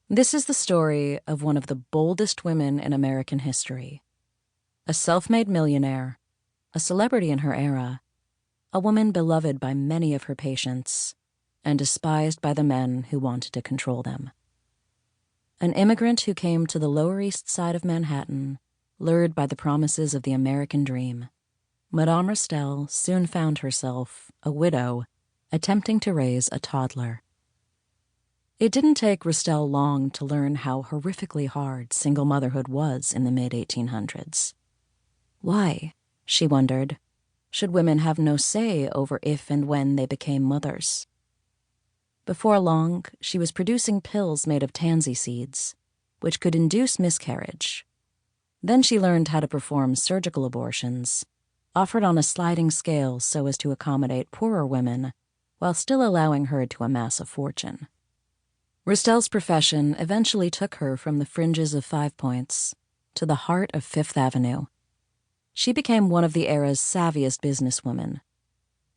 This is the story of one of the boldest women in American history. A self-made millionaire, a celebrity in her era, a woman beloved by many of her patients, and despised by the men who wanted to control them. An immigrant who came to the Lower East Side of Manhattan, lured by the promises of the American dream, Madame Restell soon found herself, a widow, attempting to raise a toddler. It didn't take Restell long to learn how horrifically hard single motherhood was in the mid-1800s. Why, she wondered, should women have no say over if and when they became mothers? Before long, she was producing pills made of tansy seeds, which could induce miscarriage. Then she learned how to perform surgical abortions, offered on a sliding scale so as to accommodate poorer women, while still allowing her to amass a fortune. Restell's profession eventually took her from the fringes of Five Points to the heart of Fifth Avenue. She became one of the era's savviest businesswomen,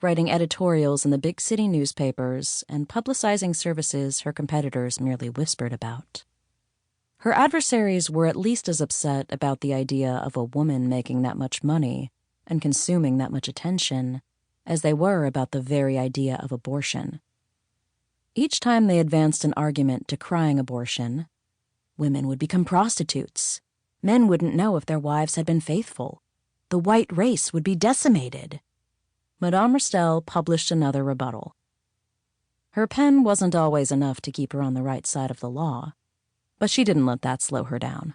writing editorials in the big city newspapers and publicizing services her competitors merely whispered about. Her adversaries were at least as upset about the idea of a woman making that much money and consuming that much attention as they were about the very idea of abortion. Each time they advanced an argument decrying abortion, women would become prostitutes. Men wouldn't know if their wives had been faithful. The white race would be decimated. Madame Restell published another rebuttal. Her pen wasn't always enough to keep her on the right side of the law, but she didn't let that slow her down.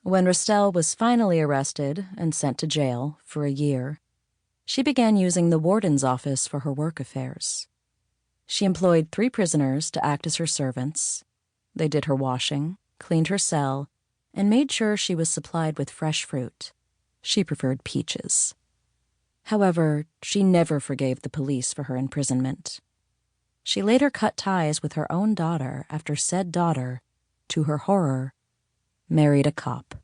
When Restell was finally arrested and sent to jail for a year, she began using the warden's office for her work affairs. She employed 3 prisoners to act as her servants. They did her washing, cleaned her cell, and made sure she was supplied with fresh fruit. She preferred peaches. However, she never forgave the police for her imprisonment. She later cut ties with her own daughter after said daughter, to her horror, married a cop.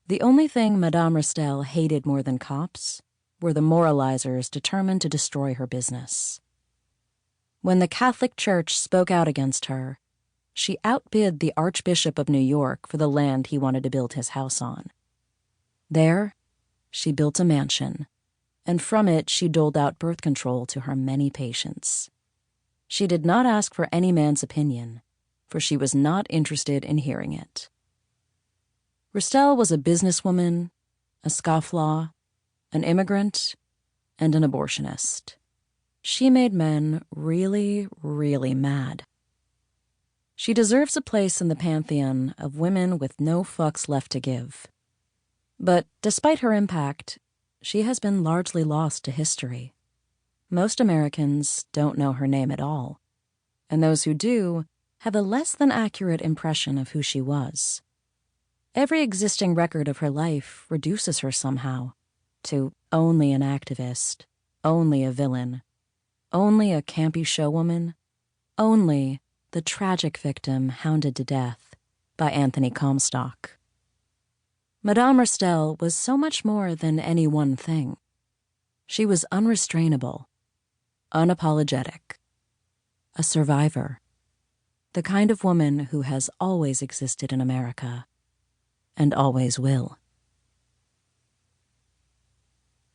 The only thing Madame Restell hated more than cops were the moralizers determined to destroy her business. When the Catholic Church spoke out against her, she outbid the Archbishop of New York for the land he wanted to build his house on. There, she built a mansion, and from it she doled out birth control to her many patients. She did not ask for any man's opinion, for she was not interested in hearing it. Restell was a businesswoman, a scofflaw, an immigrant, and an abortionist. She made men really, really mad. She deserves a place in the pantheon of women with no fucks left to give. But despite her impact, she has been largely lost to history. Most Americans don't know her name at all, and those who do have a less than accurate impression of who she was. Every existing record of her life reduces her somehow to only an activist, only a villain, only a campy showwoman, only the tragic victim hounded to death by Anthony Comstock. Madame Restell was so much more than any one thing. She was unrestrainable, unapologetic, a survivor, the kind of woman who has always existed in America and always will.